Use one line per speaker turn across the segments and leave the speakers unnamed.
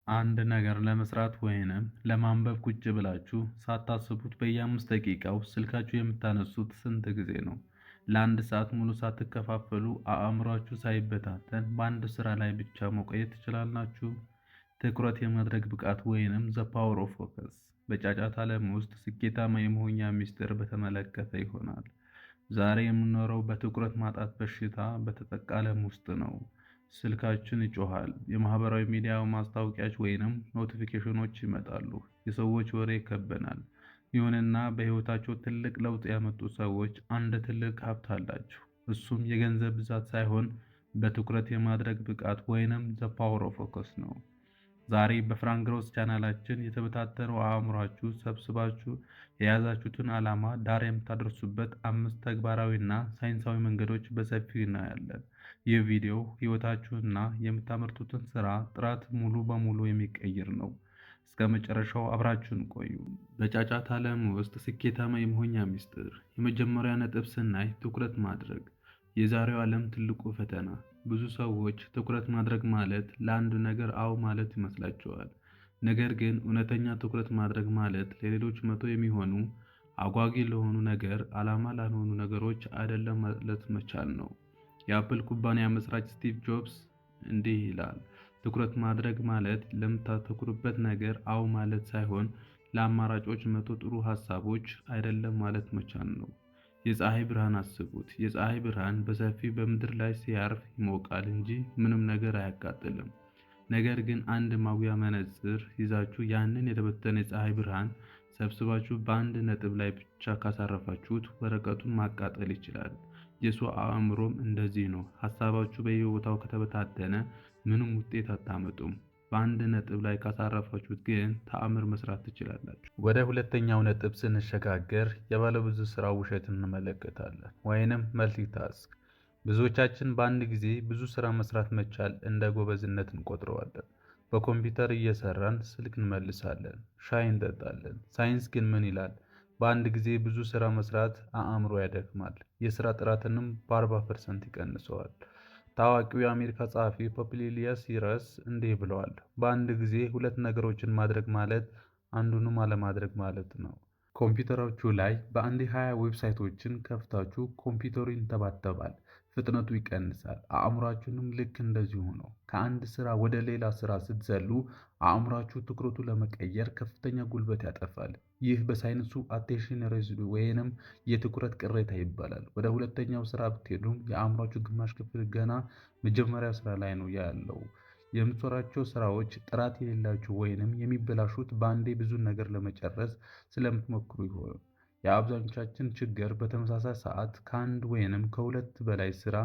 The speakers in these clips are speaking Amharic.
አንድ ነገር ለመስራት ወይንም ለማንበብ ቁጭ ብላችሁ ሳታስቡት በየ5 ደቂቃው ስልካችሁ የምታነሱት ስንት ጊዜ ነው? ለአንድ ሰዓት ሙሉ ሳትከፋፈሉ አእምሯችሁ ሳይበታተን በአንድ ስራ ላይ ብቻ መቆየት ትችላላችሁ? ትኩረት የማድረግ ብቃት ወይንም ዘ ፓወር ኦፍ ፎከስ በጫጫታ ዓለም ውስጥ ስኬታማ የመሆኛ ሚስጥር በተመለከተ ይሆናል። ዛሬ የምንኖረው በትኩረት ማጣት በሽታ በተጠቃ ዓለም ውስጥ ነው። ስልካችን ይጮሃል፣ የማህበራዊ ሚዲያ ማስታወቂያዎች ወይንም ኖቲፊኬሽኖች ይመጣሉ፣ የሰዎች ወሬ ይከበናል። ይሁንና በህይወታቸው ትልቅ ለውጥ ያመጡ ሰዎች አንድ ትልቅ ሀብት አላቸው። እሱም የገንዘብ ብዛት ሳይሆን በትኩረት የማድረግ ብቃት ወይንም ዘ ፓወር ኦፍ ፎከስ ነው። ዛሬ በፍራንክ ግሮስ ቻናላችን የተበታተነው አእምሯችሁ ሰብስባችሁ የያዛችሁትን ዓላማ ዳር የምታደርሱበት 5 ተግባራዊና ሳይንሳዊ መንገዶች በሰፊው እናያለን። ይህ ቪዲዮ ህይወታችሁንና የምታመርቱትን ስራ ጥራት ሙሉ በሙሉ የሚቀይር ነው። እስከ መጨረሻው አብራችሁን ቆዩ። በጫጫታ ዓለም ውስጥ ስኬታማ የመሆኛ ሚስጥር። የመጀመሪያ ነጥብ ስናይ ትኩረት ማድረግ። የዛሬው ዓለም ትልቁ ፈተና። ብዙ ሰዎች ትኩረት ማድረግ ማለት ለአንድ ነገር አዎ ማለት ይመስላቸዋል። ነገር ግን እውነተኛ ትኩረት ማድረግ ማለት ለሌሎች መቶ የሚሆኑ አጓጊ ለሆኑ ነገር ዓላማ ላልሆኑ ነገሮች አይደለም ማለት መቻል ነው። የአፕል ኩባንያ መስራች ስቲቭ ጆብስ እንዲህ ይላል፣ ትኩረት ማድረግ ማለት ለምታተኩሩበት ነገር አዎ ማለት ሳይሆን ለአማራጮች መቶ ጥሩ ሐሳቦች አይደለም ማለት መቻል ነው። የፀሐይ ብርሃን አስቡት። የፀሐይ ብርሃን በሰፊው በምድር ላይ ሲያርፍ ይሞቃል እንጂ ምንም ነገር አያቃጥልም። ነገር ግን አንድ ማጉያ መነጽር ይዛችሁ ያንን የተበተነ የፀሐይ ብርሃን ሰብስባችሁ በአንድ ነጥብ ላይ ብቻ ካሳረፋችሁት ወረቀቱን ማቃጠል ይችላል። የሰው አእምሮም እንደዚህ ነው። ሐሳባችሁ በየቦታው ከተበታተነ ምንም ውጤት አታመጡም። በአንድ ነጥብ ላይ ካሳረፋችሁት ግን ተአምር መስራት ትችላላችሁ። ወደ ሁለተኛው ነጥብ ስንሸጋገር የባለብዙ ስራ ውሸት እንመለከታለን፣ ወይንም መልቲታስክ። ብዙዎቻችን በአንድ ጊዜ ብዙ ስራ መስራት መቻል እንደ ጎበዝነት እንቆጥረዋለን። በኮምፒውተር እየሰራን ስልክ እንመልሳለን፣ ሻይ እንጠጣለን። ሳይንስ ግን ምን ይላል? በአንድ ጊዜ ብዙ ስራ መስራት አእምሮ ያደክማል፣ የስራ ጥራትንም በ40% ይቀንሰዋል። ታዋቂው የአሜሪካ ጸሐፊ ፖፕሊሊየስ ሲረስ እንዲህ ብለዋል፣ በአንድ ጊዜ ሁለት ነገሮችን ማድረግ ማለት አንዱንም አለማድረግ ማለት ነው። ኮምፒውተራችሁ ላይ በአንዴ 20 ዌብሳይቶችን ከፍታችሁ ኮምፒውተሩ ይንተባተባል፣ ፍጥነቱ ይቀንሳል። አእምሯችሁንም ልክ እንደዚሁ ነው። ከአንድ ስራ ወደ ሌላ ስራ ስትዘሉ አእምሯችሁ ትኩረቱ ለመቀየር ከፍተኛ ጉልበት ያጠፋል። ይህ በሳይንሱ አቴንሽን ሬሲዲዩ ወይንም የትኩረት ቅሬታ ይባላል። ወደ ሁለተኛው ስራ ብትሄዱም የአእምሯችሁ ግማሽ ክፍል ገና መጀመሪያ ስራ ላይ ነው ያለው። የምትሰሯቸው ስራዎች ጥራት የሌላቸው ወይንም የሚበላሹት በአንዴ ብዙ ነገር ለመጨረስ ስለምትሞክሩ ይሆን። የአብዛኞቻችን ችግር በተመሳሳይ ሰዓት ከአንድ ወይንም ከሁለት በላይ ስራ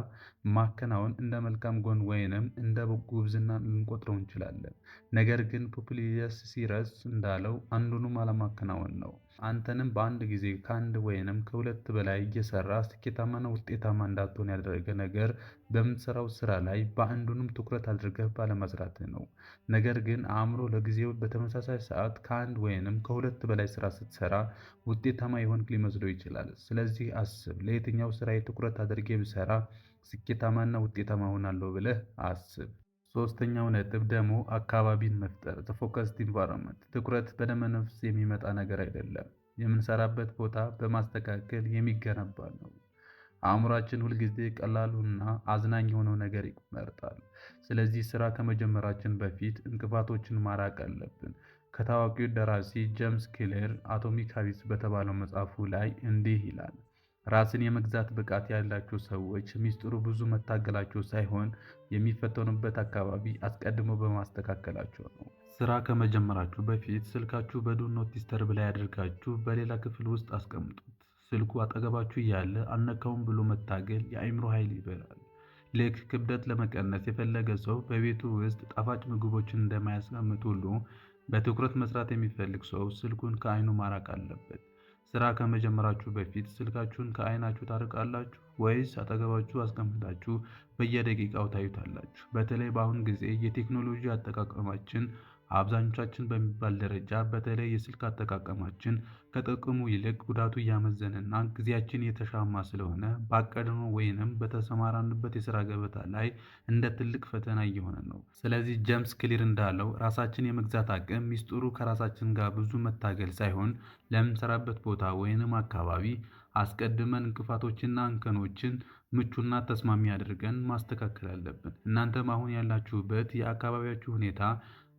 ማከናወን እንደ መልካም ጎን ወይንም እንደ ጉብዝና ልንቆጥረው እንችላለን። ነገር ግን ፑፕሊየስ ሲረስ እንዳለው አንዱንም አለማከናወን ነው። አንተንም በአንድ ጊዜ ከአንድ ወይንም ከሁለት በላይ እየሰራ ስኬታማና ውጤታማ እንዳትሆን ያደረገ ነገር በምትሰራው ስራ ላይ በአንዱንም ትኩረት አድርገህ ባለመስራትህ ነው። ነገር ግን አእምሮ ለጊዜው በተመሳሳይ ሰዓት ከአንድ ወይንም ከሁለት በላይ ስራ ስትሰራ ውጤታማ የሆንክ ሊመስለው ይችላል። ስለዚህ አስብ፣ ለየትኛው ስራዬ ትኩረት አድርጌ ብሰራ ስኬታማና ውጤታማ እሆናለሁ ብለህ አስብ። ሶስተኛው ነጥብ ደግሞ አካባቢን መፍጠር ፎከስድ ኢንቫይሮንመንት። ትኩረት በደመነፍስ የሚመጣ ነገር አይደለም፣ የምንሰራበት ቦታ በማስተካከል የሚገነባ ነው። አእምሯችን ሁልጊዜ ቀላሉና አዝናኝ የሆነው ነገር ይመርጣል። ስለዚህ ስራ ከመጀመራችን በፊት እንቅፋቶችን ማራቅ አለብን። ከታዋቂው ደራሲ ጄምስ ክሊር አቶሚክ ሃቢትስ በተባለው መጽሐፉ ላይ እንዲህ ይላል፣ ራስን የመግዛት ብቃት ያላቸው ሰዎች ሚስጥሩ ብዙ መታገላቸው ሳይሆን የሚፈተኑበት አካባቢ አስቀድሞ በማስተካከላቸው ነው። ስራ ከመጀመራችሁ በፊት ስልካችሁ በዱ ኖት ዲስተርብ ላይ አድርጋችሁ በሌላ ክፍል ውስጥ አስቀምጡት። ስልኩ አጠገባችሁ እያለ አልነካውም ብሎ መታገል የአእምሮ ኃይል ይበላል። ልክ ክብደት ለመቀነስ የፈለገ ሰው በቤቱ ውስጥ ጣፋጭ ምግቦችን እንደማያስቀምጥ ሁሉ በትኩረት መስራት የሚፈልግ ሰው ስልኩን ከአይኑ ማራቅ አለበት። ስራ ከመጀመራችሁ በፊት ስልካችሁን ከአይናችሁ ታርቃላችሁ ወይስ አጠገባችሁ አስቀምጣችሁ በየደቂቃው ታዩታላችሁ? በተለይ በአሁን ጊዜ የቴክኖሎጂ አጠቃቀማችን አብዛኞቻችን በሚባል ደረጃ በተለይ የስልክ አጠቃቀማችን ከጥቅሙ ይልቅ ጉዳቱ እያመዘነና ጊዜያችን የተሻማ ስለሆነ ባቀድነው ወይንም በተሰማራንበት የስራ ገበታ ላይ እንደ ትልቅ ፈተና እየሆነ ነው። ስለዚህ ጄምስ ክሊር እንዳለው ራሳችን የመግዛት አቅም ሚስጥሩ ከራሳችን ጋር ብዙ መታገል ሳይሆን ለምንሰራበት ቦታ ወይንም አካባቢ አስቀድመን እንቅፋቶችና እንከኖችን ምቹና ተስማሚ አድርገን ማስተካከል አለብን። እናንተም አሁን ያላችሁበት የአካባቢያችሁ ሁኔታ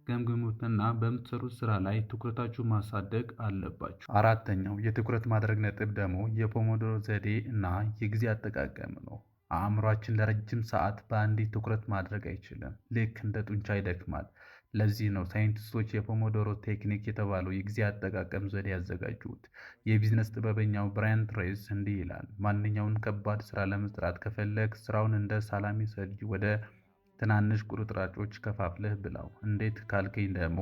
ገምግሙትና በምትሰሩት ስራ ላይ ትኩረታችሁን ማሳደግ አለባችሁ። አራተኛው የትኩረት ማድረግ ነጥብ ደግሞ የፖሞዶሮ ዘዴ እና የጊዜ አጠቃቀም ነው። አእምሯችን ለረጅም ሰዓት በአንዴ ትኩረት ማድረግ አይችልም። ልክ እንደ ጡንቻ ይደክማል። ለዚህ ነው ሳይንቲስቶች የፖሞዶሮ ቴክኒክ የተባለው የጊዜ አጠቃቀም ዘዴ ያዘጋጁት። የቢዝነስ ጥበበኛው ብራያን ትሬሲ እንዲህ ይላል፣ ማንኛውን ከባድ ስራ ለመስራት ከፈለግ ስራውን እንደ ሳላሚ ሰልጅ ወደ ትናንሽ ቁርጥራጮች ከፋፍለህ ብላው። እንዴት ካልከኝ ደግሞ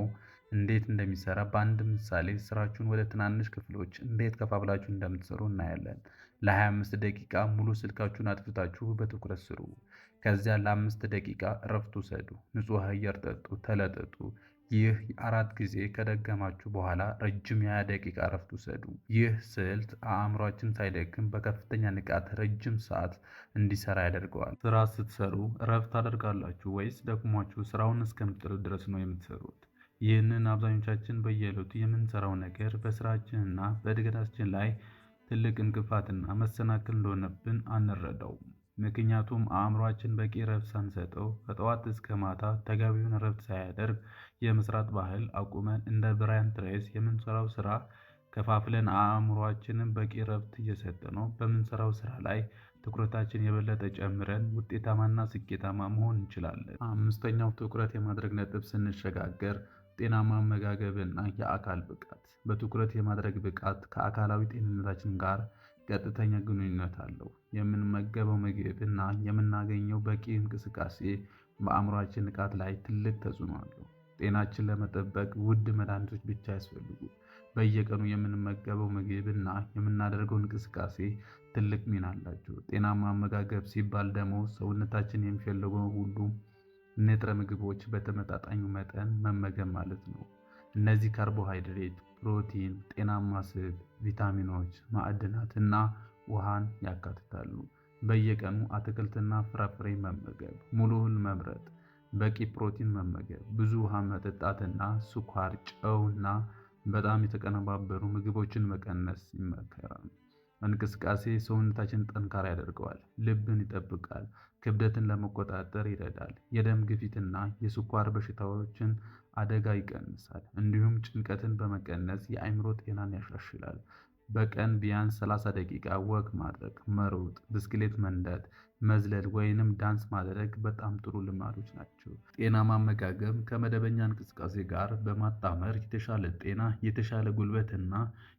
እንዴት እንደሚሰራ በአንድ ምሳሌ ስራችሁን ወደ ትናንሽ ክፍሎች እንዴት ከፋፍላችሁ እንደምትሰሩ እናያለን። ለ25 ደቂቃ ሙሉ ስልካችሁን አጥፍታችሁ በትኩረት ስሩ። ከዚያ ለ5 ደቂቃ እረፍት ውሰዱ። ንጹህ አየር ጠጡ፣ ተለጠጡ። ይህ 4 ጊዜ ከደገማችሁ በኋላ ረጅም የ20 ደቂቃ እረፍት ውሰዱ። ይህ ስልት አእምሯችን ሳይደክም በከፍተኛ ንቃት ረጅም ሰዓት እንዲሰራ ያደርገዋል። ስራ ስትሰሩ እረፍት ታደርጋላችሁ ወይስ ደክሟችሁ ስራውን እስከምትጥሉ ድረስ ነው የምትሰሩት? ይህንን አብዛኞቻችን በየዕለቱ የምንሰራው ነገር በስራችንና በእድገታችን ላይ ትልቅ እንቅፋትና መሰናክል እንደሆነብን አንረዳውም። ምክንያቱም አእምሯችን በቂ እረፍት ሳንሰጠው ከጠዋት እስከ ማታ ተገቢውን እረፍት ሳያደርግ የመስራት ባህል አቁመን እንደ ብራያን ትሬሲ የምንሰራው ስራ ከፋፍለን አእምሯችንን በቂ እረፍት እየሰጠነው በምንሰራው ስራ ላይ ትኩረታችን የበለጠ ጨምረን ውጤታማና ስኬታማ መሆን እንችላለን። አምስተኛው ትኩረት የማድረግ ነጥብ ስንሸጋገር ጤናማ አመጋገብና የአካል ብቃት። በትኩረት የማድረግ ብቃት ከአካላዊ ጤንነታችን ጋር ቀጥተኛ ግንኙነት አለው። የምንመገበው ምግብ እና የምናገኘው በቂ እንቅስቃሴ በአእምሯችን ንቃት ላይ ትልቅ ተጽዕኖ አለው። ጤናችን ለመጠበቅ ውድ መድኃኒቶች ብቻ አያስፈልጉም። በየቀኑ የምንመገበው ምግብ እና የምናደርገው እንቅስቃሴ ትልቅ ሚና አላቸው። ጤናማ አመጋገብ ሲባል ደግሞ ሰውነታችን የሚፈልገው ሁሉ ንጥረ ምግቦች በተመጣጣኙ መጠን መመገብ ማለት ነው። እነዚህ ካርቦሃይድሬት፣ ፕሮቲን፣ ጤናማ ስብ፣ ቪታሚኖች፣ ማዕድናት እና ውሃን ያካትታሉ። በየቀኑ አትክልትና ፍራፍሬ መመገብ፣ ሙሉ እህል መምረጥ፣ በቂ ፕሮቲን መመገብ፣ ብዙ ውሃ መጠጣትና ስኳር፣ ጨው እና በጣም የተቀነባበሩ ምግቦችን መቀነስ ይመከራል። እንቅስቃሴ ሰውነታችንን ጠንካራ ያደርገዋል፣ ልብን ይጠብቃል፣ ክብደትን ለመቆጣጠር ይረዳል፣ የደም ግፊትና የስኳር በሽታዎችን አደጋ ይቀንሳል፣ እንዲሁም ጭንቀትን በመቀነስ የአእምሮ ጤናን ያሻሽላል። በቀን ቢያንስ 30 ደቂቃ ወክ ማድረግ፣ መሮጥ፣ ብስክሌት መንዳት፣ መዝለል ወይንም ዳንስ ማድረግ በጣም ጥሩ ልማዶች ናቸው። ጤናማ አመጋገብ ከመደበኛ እንቅስቃሴ ጋር በማጣመር የተሻለ ጤና፣ የተሻለ ጉልበት እና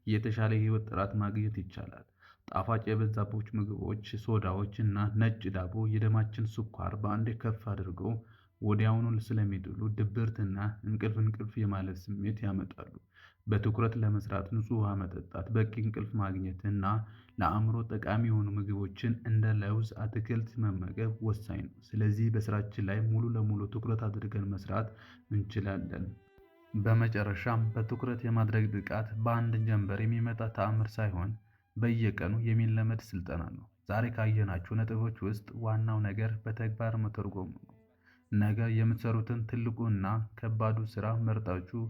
የተሻለ የህይወት ጥራት ማግኘት ይቻላል። ጣፋጭ የበዛባቸው ምግቦች፣ ሶዳዎች እና ነጭ ዳቦ የደማችን ስኳር በአንዴ ከፍ አድርገው ወዲያውኑ ስለሚጥሉ ድብርትና እንቅልፍ የማለት ስሜት ያመጣሉ። በትኩረት ለመስራት ንጹህ ውሃ መጠጣት፣ በቂ እንቅልፍ ማግኘት እና ለአእምሮ ጠቃሚ የሆኑ ምግቦችን እንደ ለውዝ፣ አትክልት መመገብ ወሳኝ ነው። ስለዚህ በስራችን ላይ ሙሉ ለሙሉ ትኩረት አድርገን መስራት እንችላለን። በመጨረሻም በትኩረት የማድረግ ብቃት በአንድ ጀንበር የሚመጣ ተአምር ሳይሆን በየቀኑ የሚለመድ ስልጠና ነው። ዛሬ ካየናቸው ነጥቦች ውስጥ ዋናው ነገር በተግባር መተርጎም ነው። ነገ የምትሰሩትን ትልቁ እና ከባዱ ስራ መርጣችሁ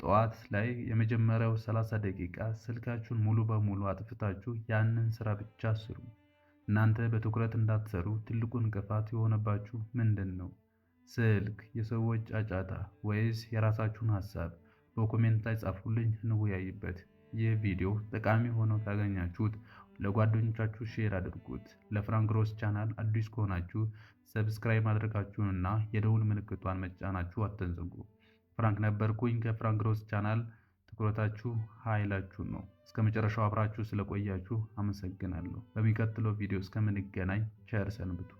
ጠዋት ላይ የመጀመሪያው 30 ደቂቃ ስልካችሁን ሙሉ በሙሉ አጥፍታችሁ ያንን ስራ ብቻ ስሩ። እናንተ በትኩረት እንዳትሰሩ ትልቁ እንቅፋት የሆነባችሁ ምንድን ነው? ስልክ፣ የሰዎች ጫጫታ ወይስ የራሳችሁን ሀሳብ? በኮሜንት ላይ ጻፉልኝ፣ እንወያይበት። ይህ ቪዲዮ ጠቃሚ ሆኖ ካገኛችሁት ለጓደኞቻችሁ ሼር አድርጉት። ለፍራንክ ሮዝ ቻናል አዲስ ከሆናችሁ ሰብስክራይብ ማድረጋችሁንና የደውል ምልክቷን መጫናችሁ አትዘንጉ። ፍራንክ ነበርኩኝ ከፍራንክ ሮዝ ቻናል። ትኩረታችሁ ኃይላችሁ ነው። እስከመጨረሻው አብራችሁ ስለቆያችሁ አመሰግናለሁ። በሚቀጥለው ቪዲዮ እስከምንገናኝ ቸር ሰንብቱ።